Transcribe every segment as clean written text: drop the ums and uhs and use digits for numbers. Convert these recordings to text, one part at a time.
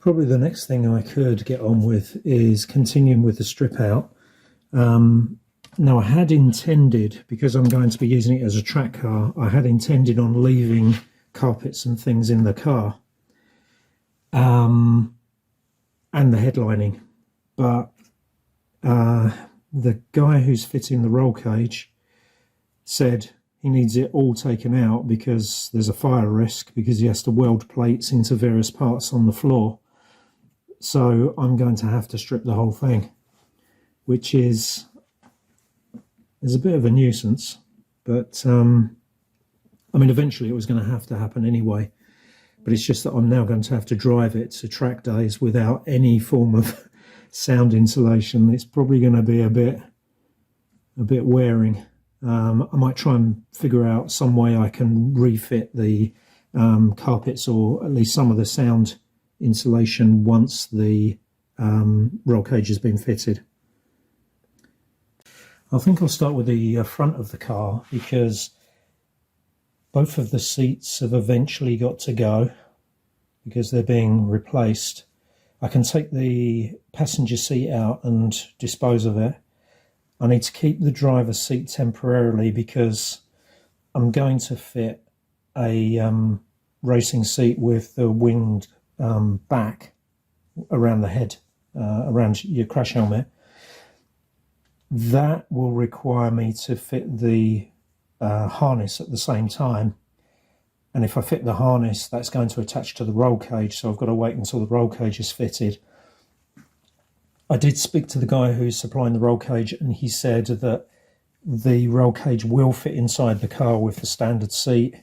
Probably the next thing I could get on with is continuing with the strip out. Now I had intended, because I'm going to be using it as a track car, I had intended on leaving carpets and things in the car and the headlining, but the guy who's fitting the roll cage said he needs it all taken out because there's a fire risk, because he has to weld plates into various parts on the floor. So I'm going to have to strip the whole thing, which is a bit of a nuisance, but I mean, eventually it was going to happen anyway. But it's just that I'm now going to have to drive it to track days without any form of sound insulation. It's probably going to be a bit wearing. I might try and figure out some way I can refit the carpets, or at least some of the sound insulation, once the roll cage has been fitted. I think I'll start with the front of the car, because both of the seats have eventually got to go because they're being replaced. I can take the passenger seat out and dispose of it. I need to keep the driver's seat temporarily because I'm going to fit a racing seat with the winged back around the head, around your crash helmet. That will require me to fit the harness at the same time. And if I fit the harness, that's going to attach to the roll cage, so I've got to wait until the roll cage is fitted. I did speak to the guy who's supplying the roll cage, and he said that the roll cage will fit inside the car with the standard seat,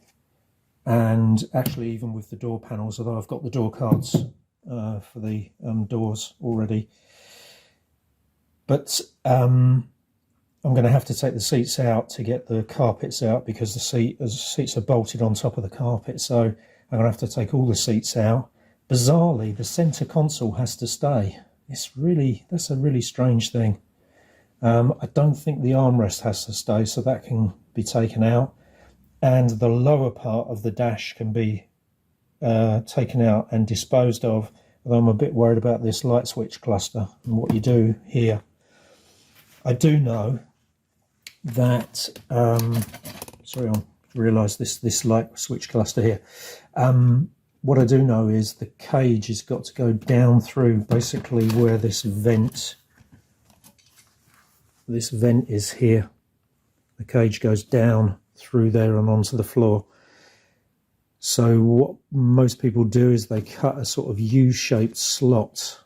and actually even with the door panels, although I've got the door cards for the doors already. But I'm going to have to take the seats out to get the carpets out, because the seats are bolted on top of the carpet, so I'm going to have to take all the seats out. Bizarrely, the centre console has to stay. That's a really strange thing. I don't think the armrest has to stay, so that can be taken out. And the lower part of the dash can be taken out and disposed of, although I'm a bit worried about this light switch cluster and what you do here. I do know that, sorry, I realised this light switch cluster here. What I do know is the cage has got to go down through basically where this vent is here. The cage goes down through there and onto the floor. So what most people do is they cut a sort of U-shaped slot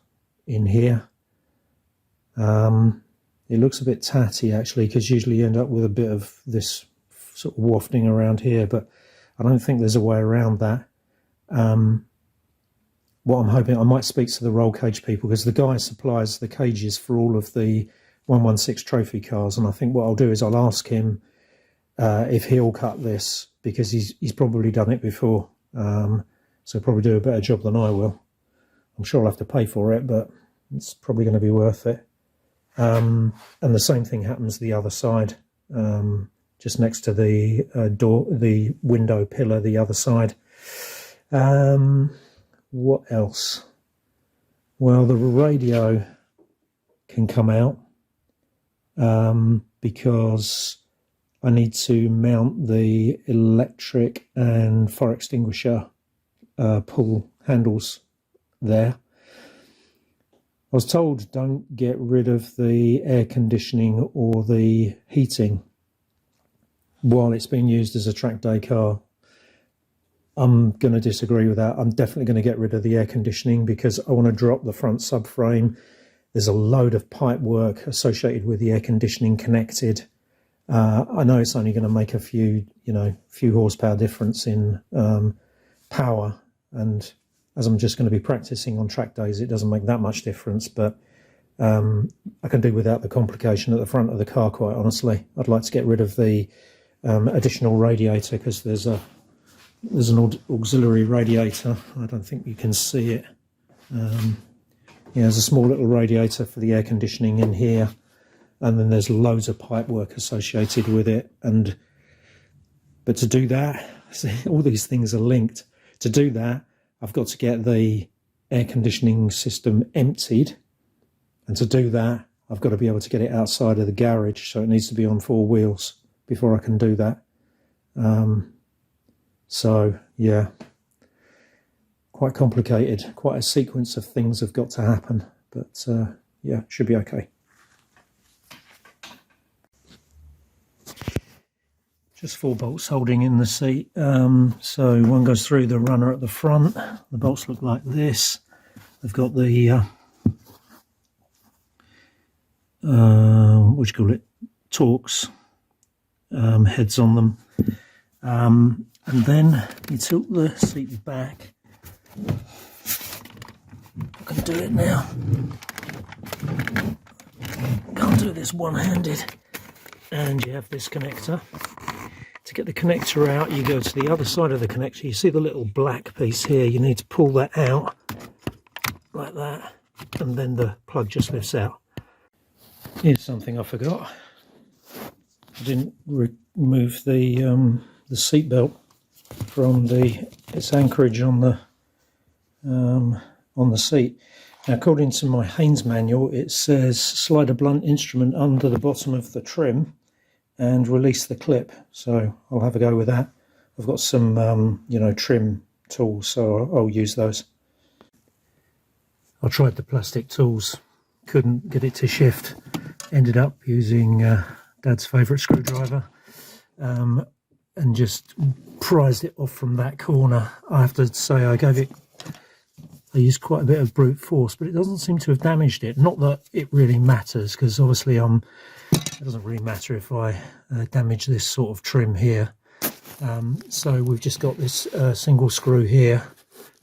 in here. It looks a bit tatty actually, because usually you end up with a bit of this sort of wafting around here, but I don't think there's a way around that. What I'm hoping, I might speak to the roll cage people, because the guy supplies the cages for all of the 116 trophy cars, and I think what I'll do is I'll ask him if he'll cut this, because he's probably done it before, so he'll probably do a better job than I will. I'm sure I'll have to pay for it, but it's probably going to be worth it. And the same thing happens the other side, just next to the door, the window pillar, the other side. What else? Well, the radio can come out because I need to mount the electric and fire extinguisher pull handles there. I was told don't get rid of the air conditioning or the heating while it's being used as a track day car. I'm going to disagree with that. I'm definitely going to get rid of the air conditioning, because I want to drop the front subframe. There's a load of pipe work associated with the air conditioning connected. I know it's only going to make a few horsepower difference in power, and as I'm just going to be practicing on track days, it doesn't make that much difference, but I can do without the complication at the front of the car, quite honestly. I'd like to get rid of the additional radiator, because there's an auxiliary radiator. I don't think you can see it. There's a small little radiator for the air conditioning in here, and then there's loads of pipe work associated with it. But to do that, all these things are linked. To do that, I've got to get the air conditioning system emptied, and to do that I've got to be able to get it outside of the garage, so it needs to be on 4 wheels before I can do that. So yeah, quite complicated, quite a sequence of things have got to happen, but yeah, should be okay. Just 4 bolts holding in the seat. So one goes through the runner at the front. The bolts look like this. They've got the what do you call it, Torx heads on them, and then you tilt the seat back. I can do it now. Can't do this one-handed. And you have this connector. To get the connector out, you go to the other side of the connector. You see the little black piece here. You need to pull that out like that, and then the plug just lifts out. Here's something I forgot. I didn't remove the seat belt from its anchorage on the seat. Now, according to my Haynes manual, it says slide a blunt instrument under the bottom of the trim and release the clip. So I'll have a go with that. I've got some trim tools, so I'll use those. I tried the plastic tools, couldn't get it to shift. Ended up using Dad's favourite screwdriver, and just prized it off from that corner. I have to say I used quite a bit of brute force, but it doesn't seem to have damaged it. Not that it really matters, because obviously it doesn't really matter if I damage this sort of trim here. So we've just got this single screw here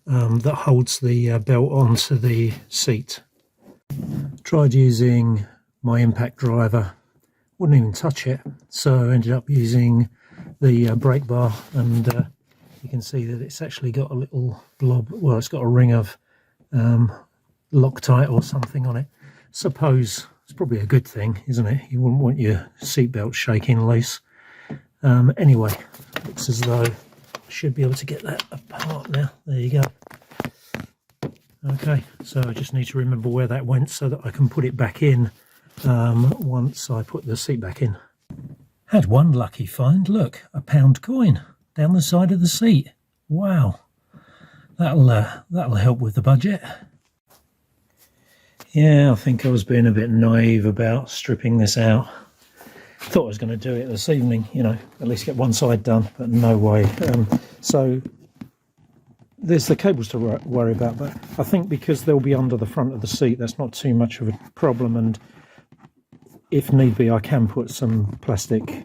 that holds the belt onto the seat. Tried using my impact driver, wouldn't even touch it, so I ended up using the brake bar, and you can see that it's actually got a little blob, well, it's got a ring of Loctite or something on it. Suppose it's probably a good thing, isn't it? You wouldn't want your seatbelt shaking loose. Anyway, looks as though I should be able to get that apart now. There you go. Okay, so I just need to remember where that went so that I can put it back in once I put the seat back in. Had one lucky find. Look, a £1 coin down the side of the seat. Wow, that'll help with the budget. Yeah, I think I was being a bit naive about stripping this out. Thought I was going to do it this evening, at least get one side done, but no way. So there's the cables to worry about, but I think because they'll be under the front of the seat, that's not too much of a problem, and if need be, I can put some plastic,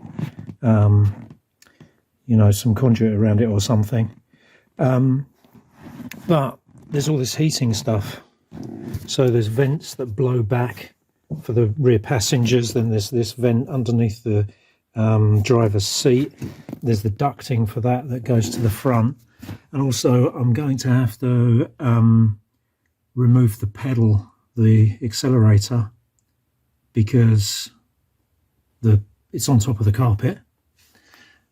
some conduit around it or something. But there's all this heating stuff. So there's vents that blow back for the rear passengers, then there's this vent underneath the driver's seat. There's the ducting for that goes to the front. And also I'm going to have to remove the pedal, the accelerator, because it's on top of the carpet.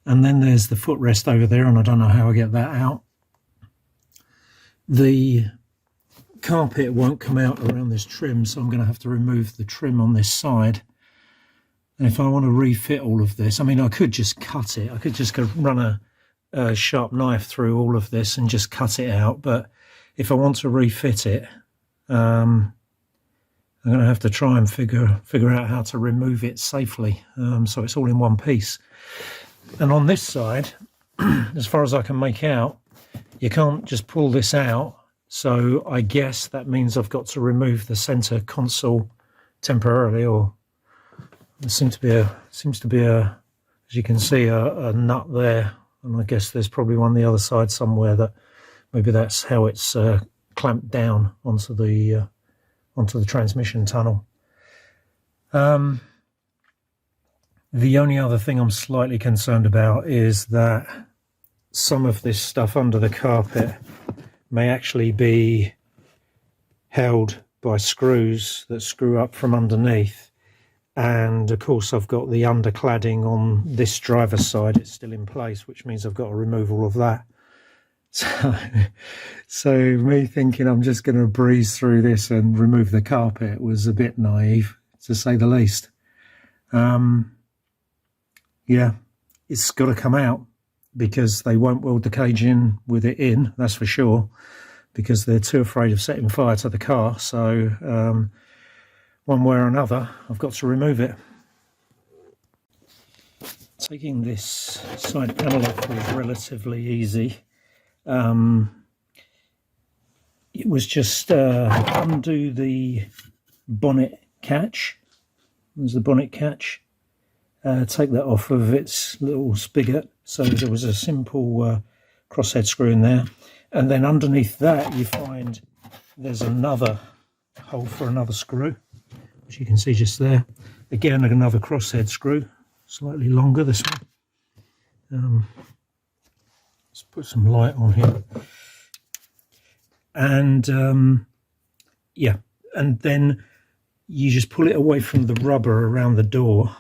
And then there's the footrest over there, and I don't know how I get that out. The carpet won't come out around this trim, so I'm going to have to remove the trim on this side. And if I want to refit all of this, I mean, I could just cut it. I could just go run a sharp knife through all of this and just cut it out. But if I want to refit it, I'm going to have to try and figure out how to remove it safely, so it's all in one piece. And on this side, as far as I can make out, you can't just pull this out. So I guess that means I've got to remove the center console temporarily, or there seems to be a, as you can see, a nut there, and I guess there's probably one on the other side somewhere that maybe that's how it's clamped down onto the transmission tunnel. The only other thing I'm slightly concerned about is that some of this stuff under the carpet may actually be held by screws that screw up from underneath. And of course I've got the undercladding on this driver's side, it's still in place, which means I've got to remove all of that. So me thinking I'm just going to breeze through this and remove the carpet was a bit naive, to say the least. Yeah, it's got to come out, because they won't weld the cage in with it in, that's for sure, because they're too afraid of setting fire to the car. So one way or another, I've got to remove it. Taking this side panel off was relatively easy. It was just undo the bonnet catch. There's the bonnet catch. Take that off of its little spigot. So there was a simple crosshead screw in there. And then underneath that you find there's another hole for another screw, which you can see just there. Again, another crosshead screw, slightly longer this one. Let's put some light on here. And yeah, and then you just pull it away from the rubber around the door,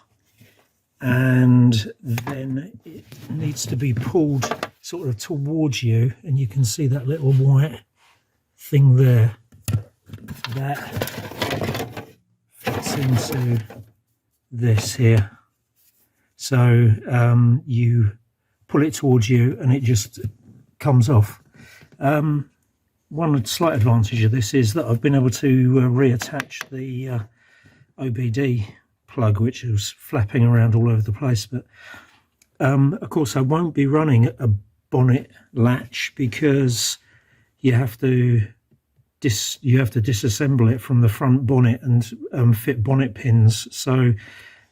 and then it needs to be pulled sort of towards you, and you can see that little white thing there. That fits into this here. So you pull it towards you and it just comes off. One slight advantage of this is that I've been able to reattach the OBD plug, which was flapping around all over the place. But of course I won't be running a bonnet latch, because you have to disassemble it from the front bonnet and fit bonnet pins. So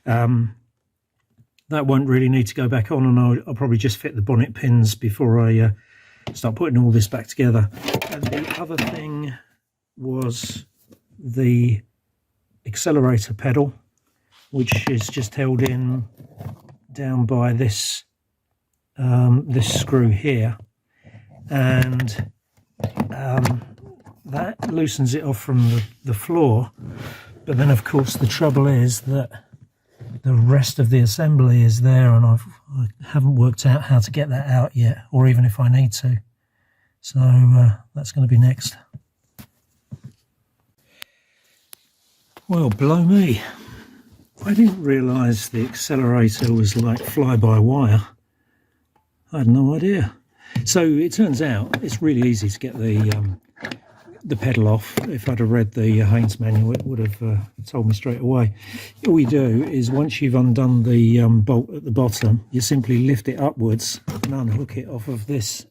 that won't really need to go back on, and I'll probably just fit the bonnet pins before I start putting all this back together. And the other thing was the accelerator pedal, which is just held in down by this this screw here, and that loosens it off from the floor. But then of course the trouble is that the rest of the assembly is there, and I haven't worked out how to get that out yet, or even if I need to. So that's going to be next. Well, blow me. I didn't realise the accelerator was like fly-by-wire. I had no idea. So it turns out it's really easy to get the pedal off. If I'd have read the Haynes manual, it would have told me straight away. All you do is, once you've undone the bolt at the bottom, you simply lift it upwards and unhook it off of this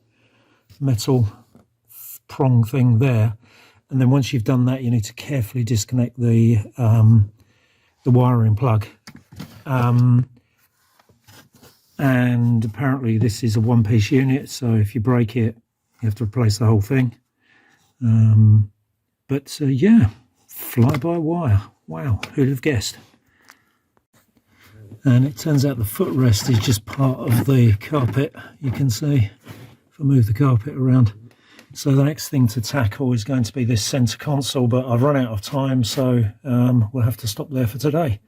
metal prong thing there. And then once you've done that, you need to carefully disconnect the wiring plug. And apparently this is a one-piece unit, so if you break it, you have to replace the whole thing. But yeah, fly-by-wire. Wow, who'd have guessed? And it turns out the footrest is just part of the carpet. You can see if I move the carpet around. So the next thing to tackle is going to be this centre console, but I've run out of time, so we'll have to stop there for today.